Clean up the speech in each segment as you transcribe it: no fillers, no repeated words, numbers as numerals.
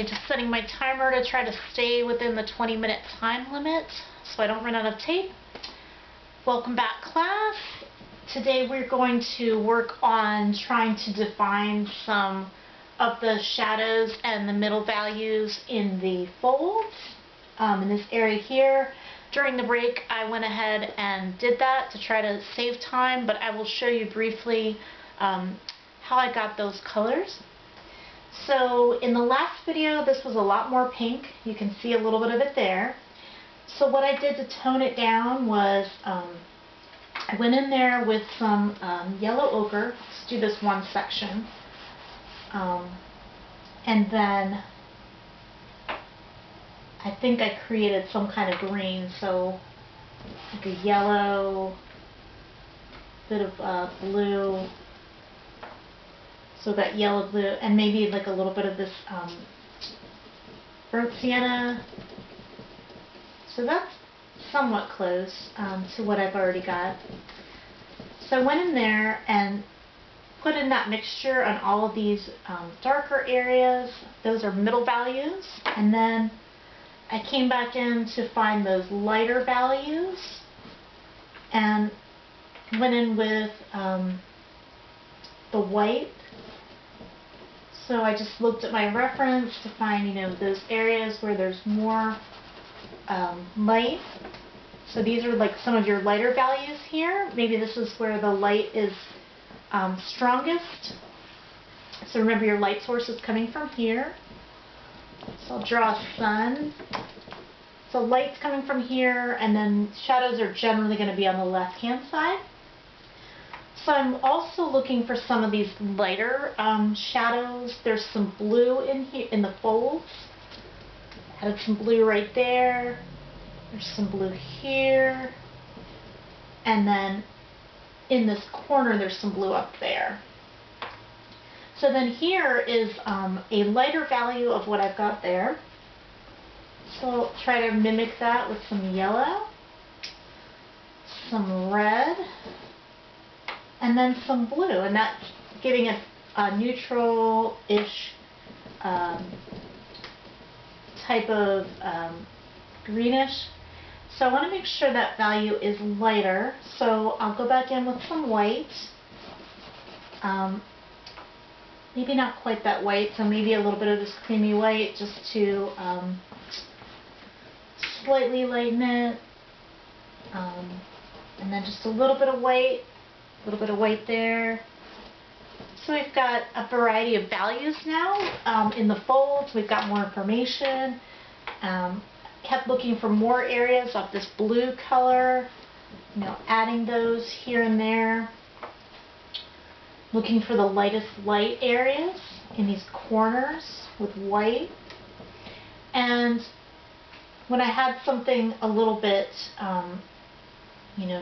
currently just setting my timer to try to stay within the 20-minute time limit so I don't run out of tape. Welcome back, class. Today we're going to work on trying to define some of the shadows and the middle values in the folds in this area here. During the break I went ahead and did that to try to save time, but I will show you briefly how I got those colors. So in the last video this was a lot more pink. You can see a little bit of it there. So what I did to tone it down was I went in there with some yellow ochre. Let's do this one section. And then I think I created some kind of green, so like a yellow, bit of blue. So that yellow, blue, and maybe like a little bit of this burnt sienna. So that's somewhat close to what I've already got. So I went in there and put in that mixture on all of these darker areas. Those are middle values. And then I came back in to find those lighter values and went in with the white. So I just looked at my reference to find, those areas where there's more light. So these are like some of your lighter values here. Maybe this is where the light is strongest. So remember, your light source is coming from here. So I'll draw a sun. So light's coming from here, and then shadows are generally going to be on the left-hand side. So I'm also looking for some of these lighter shadows. There's some blue in here in the folds. Added some blue right there. There's some blue here. And then in this corner there's some blue up there. So then here is a lighter value of what I've got there. So I'll try to mimic that with some yellow, some red, and then some blue, and that's giving it a neutral-ish type of greenish. So I want to make sure that value is lighter, so I'll go back in with some white. Maybe not quite that white, so maybe a little bit of this creamy white just to slightly lighten it. And then just a little bit of white. A little bit of white there. So we've got a variety of values now in the folds. We've got more information. Kept looking for more areas of this blue color, adding those here and there. Looking for the lightest light areas in these corners with white. And when I had something a little bit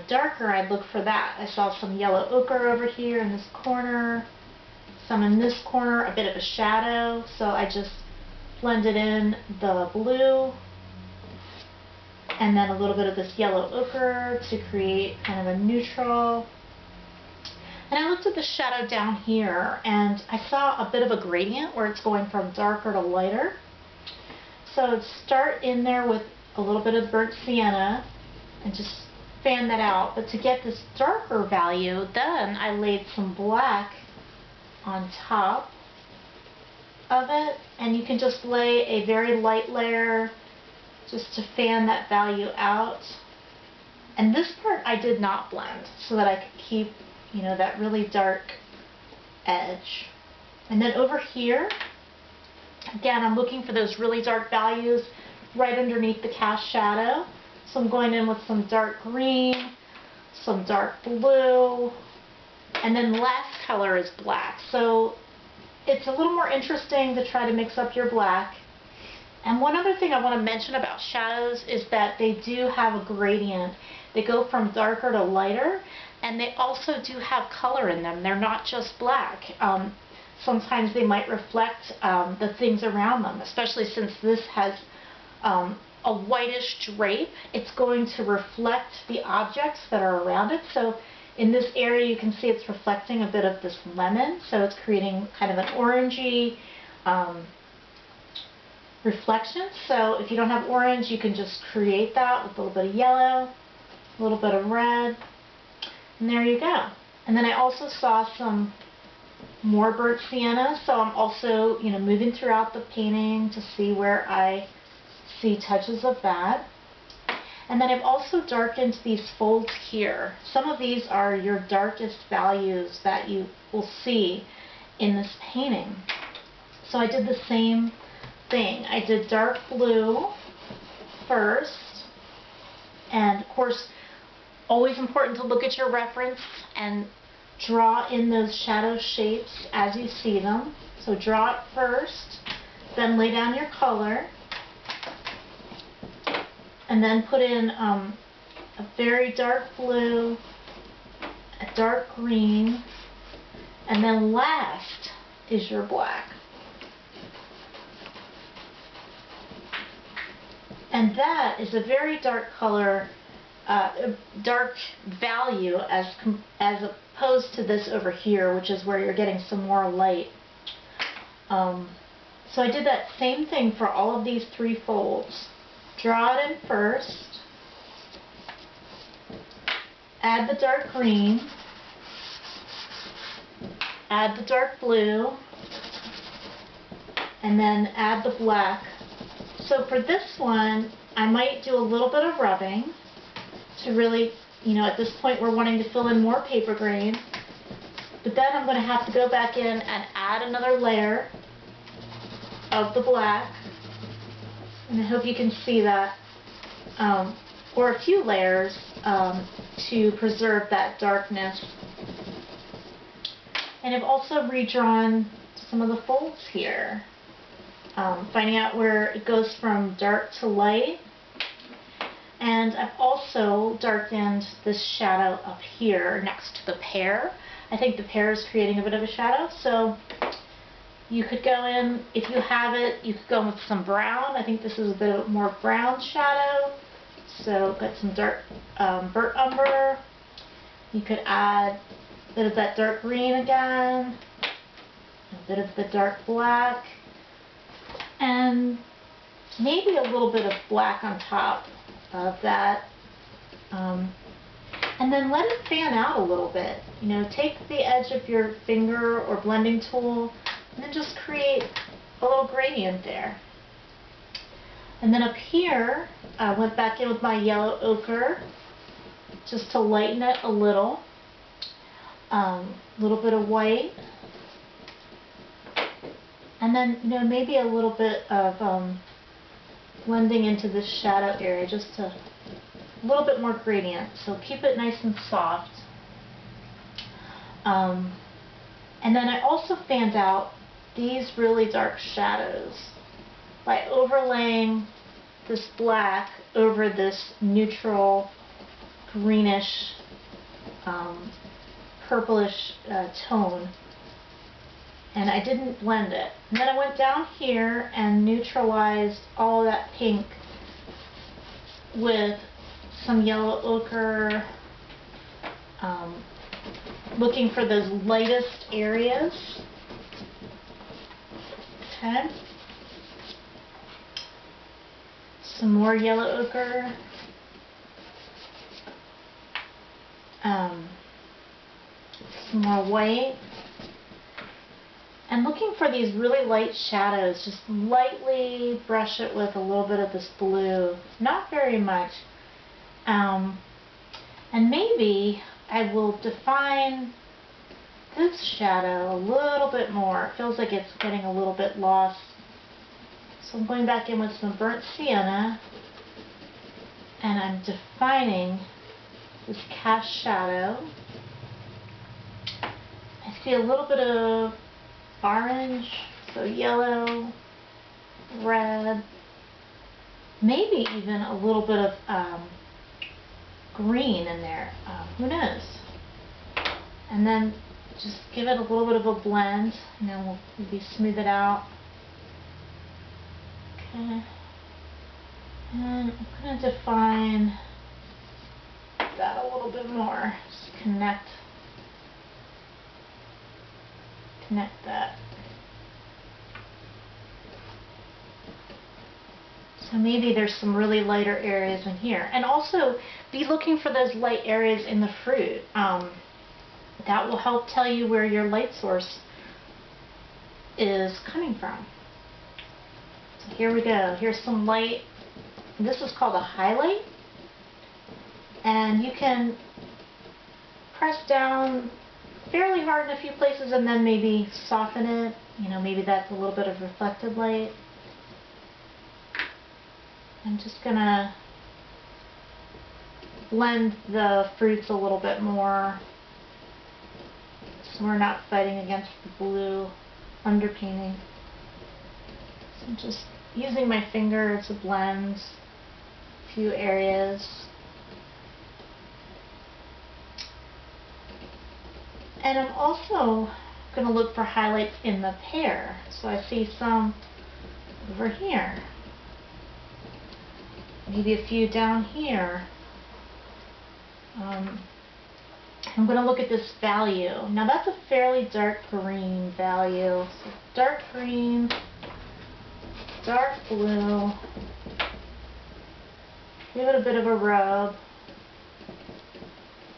darker, I'd look for that. I saw some yellow ochre over here in this corner, some in this corner, a bit of a shadow, so I just blended in the blue and then a little bit of this yellow ochre to create kind of a neutral. And I looked at the shadow down here and I saw a bit of a gradient where it's going from darker to lighter. So start in there with a little bit of burnt sienna and just fan that out. But to get this darker value, then I laid some black on top of it, and you can just lay a very light layer just to fan that value out. And this part I did not blend so that I could keep that really dark edge. And then over here again, I'm looking for those really dark values right underneath the cast shadow. So I'm going in with some dark green, some dark blue, and then the last color is black. So it's a little more interesting to try to mix up your black. And one other thing I want to mention about shadows is that they do have a gradient. They go from darker to lighter, and they also do have color in them. They're not just black. Sometimes they might reflect the things around them, especially since this has a whitish drape. It's going to reflect the objects that are around it. So in this area you can see it's reflecting a bit of this lemon, so it's creating kind of an orangey reflections. So if you don't have orange, you can just create that with a little bit of yellow, a little bit of red, and there you go. And then I also saw some more burnt sienna, so I'm also, moving throughout the painting to see where I see touches of that. And then I've also darkened these folds here. Some of these are your darkest values that you will see in this painting. So I did the same thing. I did dark blue first, and of course, always important to look at your reference and draw in those shadow shapes as you see them. So draw it first, then lay down your color, and then put in a very dark blue, a dark green, and then last is your black. And that is a very dark color, dark value as opposed to this over here, which is where you're getting some more light. So I did that same thing for all of these three folds. Draw it in first, add the dark green, add the dark blue, and then add the black. So for this one, I might do a little bit of rubbing to really, at this point we're wanting to fill in more paper grain. But then I'm going to have to go back in and add another layer of the black. And I hope you can see that, or a few layers to preserve that darkness. And I've also redrawn some of the folds here, finding out where it goes from dark to light. And I've also darkened this shadow up here next to the pear. I think the pear is creating a bit of a shadow, so you could go in, if you have it, you could go in with some brown. I think this is a bit more brown shadow. So got some dark burnt umber. You could add a bit of that dark green again, a bit of the dark black, and maybe a little bit of black on top of that. And then let it fan out a little bit. Take the edge of your finger or blending tool and then just create a little gradient there. And then up here, I went back in with my yellow ochre just to lighten it a little. Little bit of white. And then, maybe a little bit of blending into this shadow area, just a little bit more gradient. So keep it nice and soft. And then I also fanned out these really dark shadows by overlaying this black over this neutral greenish purplish tone, and I didn't blend it. And then I went down here and neutralized all of that pink with some yellow ochre, looking for those lightest areas. Okay. Some more yellow ochre. Some more white. And looking for these really light shadows, just lightly brush it with a little bit of this blue. Not very much. And maybe I will define this shadow a little bit more. It feels like it's getting a little bit lost. So I'm going back in with some burnt sienna, and I'm defining this cast shadow. I see a little bit of orange, so yellow, red, maybe even a little bit of green in there. Who knows? And then just give it a little bit of a blend, and then we'll maybe smooth it out. Okay. And I'm going to define that a little bit more. Just connect that. So maybe there's some really lighter areas in here. And also be looking for those light areas in the fruit. That will help tell you where your light source is coming from. So here we go. Here's some light. This is called a highlight. And you can press down fairly hard in a few places and then maybe soften it. You know, maybe that's a little bit of reflected light. I'm just gonna blend the fruits a little bit more so we're not fighting against the blue underpainting. So I'm just using my finger to blend a few areas. And I'm also going to look for highlights in the pear. So I see some over here. Maybe a few down here. I'm going to look at this value. Now that's a fairly dark green value. So dark green, dark blue. Give it a bit of a rub.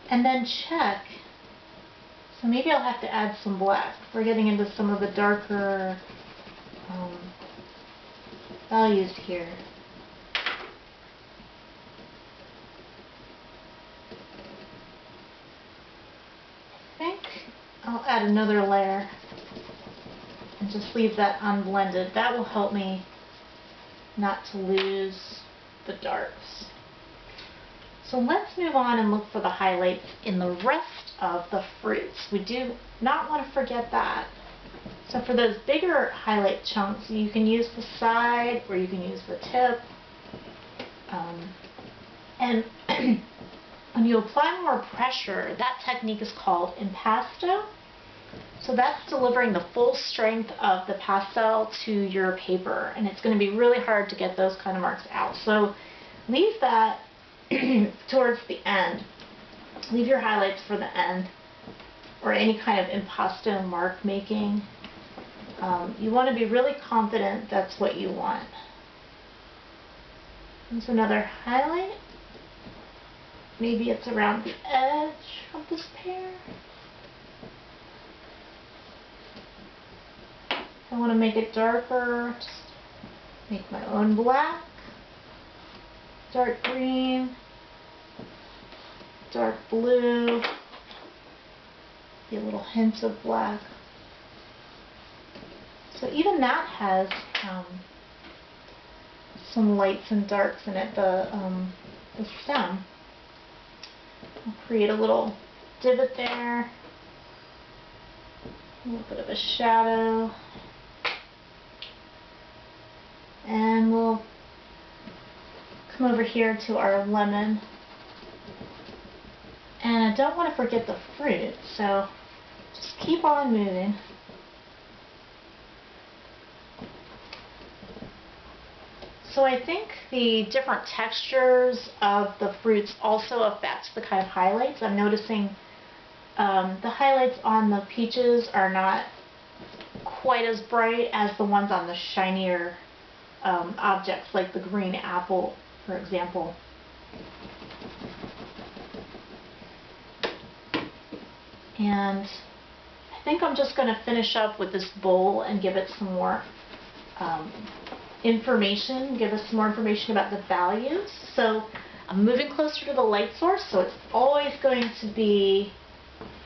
And then check. So maybe I'll have to add some black. We're getting into some of the darker values here. I think I'll add another layer and just leave that unblended. That will help me not to lose the darks. So let's move on and look for the highlights in the rest of the fruits. We do not want to forget that. So for those bigger highlight chunks, you can use the side or you can use the tip. And when you apply more pressure, that technique is called impasto. So that's delivering the full strength of the pastel to your paper, and it's going to be really hard to get those kind of marks out. So leave that towards the end. Leave your highlights for the end, or any kind of impasto mark making. You want to be really confident that's what you want. Here's another highlight. Maybe it's around the edge of this pear. If I want to make it darker, just make my own black, dark green, dark blue, a little hint of black. So even that has some lights and darks in it, the stem. I'll create a little divot there, a little bit of a shadow, and we'll come over here to our lemon. And I don't want to forget the fruit, so just keep on moving. So I think the different textures of the fruits also affects the kind of highlights. I'm noticing the highlights on the peaches are not quite as bright as the ones on the shinier objects, like the green apple, for example. And I think I'm just going to finish up with this bowl and give it some more information, give us some more information about the values. So I'm moving closer to the light source, so it's always going to be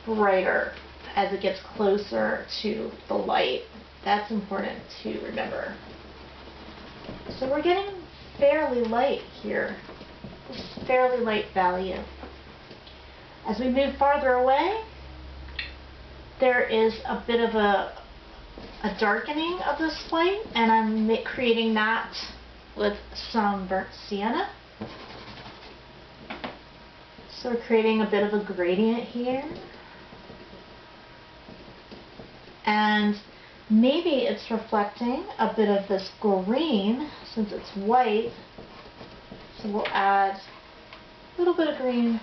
brighter as it gets closer to the light. That's important to remember. So we're getting fairly light here. This is fairly light value. As we move farther away, there is a bit of a darkening of this light, and I'm creating that with some burnt sienna. So we're creating a bit of a gradient here. And maybe it's reflecting a bit of this green since it's white. So we'll add a little bit of green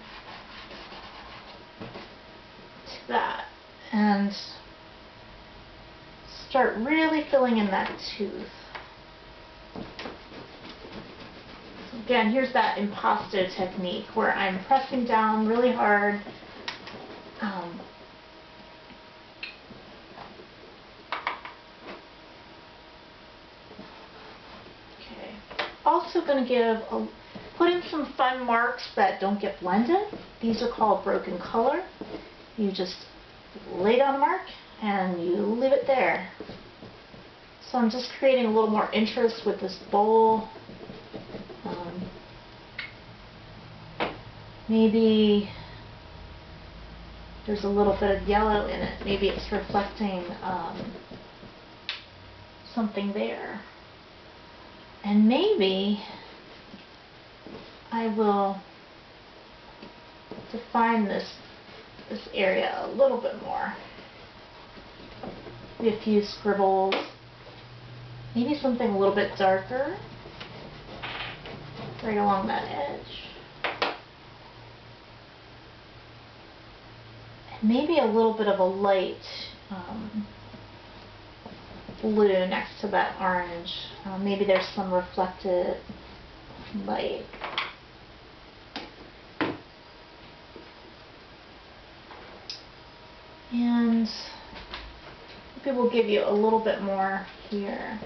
to that and start really filling in that tooth. Again, here's that impasto technique where I'm pressing down really hard. Okay. Also going to put in some fun marks that don't get blended. These are called broken color. You just lay down a mark and you leave it there. So I'm just creating a little more interest with this bowl. Maybe there's a little bit of yellow in it. Maybe it's reflecting something there. And maybe I will define this area a little bit more. Maybe a few scribbles. Maybe something a little bit darker right along that edge. And maybe a little bit of a light blue next to that orange. Maybe there's some reflected light. And maybe we'll give you a little bit more here.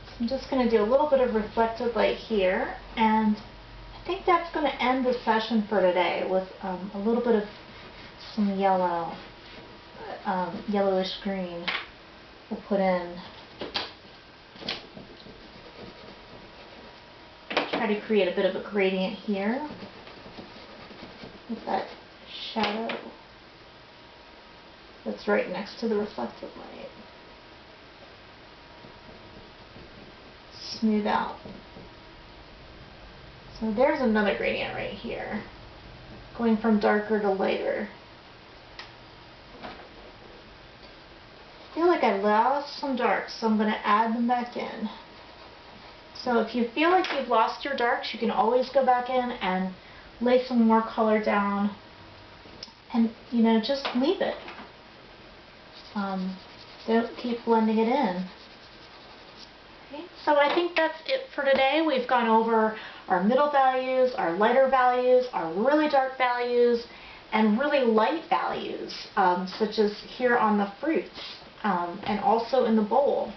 So I'm just going to do a little bit of reflected light here, and I think that's going to end the session for today with a little bit of some yellow, yellowish green we'll put in. Try to create a bit of a gradient here with that shadow that's right next to the reflected light. Smooth out. So there's another gradient right here, going from darker to lighter. I feel like I lost some darks, so I'm going to add them back in. So if you feel like you've lost your darks, you can always go back in and lay some more color down, and just leave it. Don't keep blending it in. Okay, so I think that's it for today. We've gone over our middle values, our lighter values, our really dark values, and really light values, such as here on the fruits, and also in the bowl.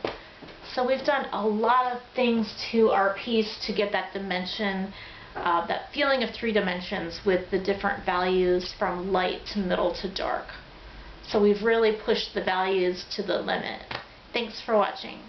So we've done a lot of things to our piece to get that dimension, that feeling of 3 dimensions with the different values from light to middle to dark. So we've really pushed the values to the limit. Thanks for watching.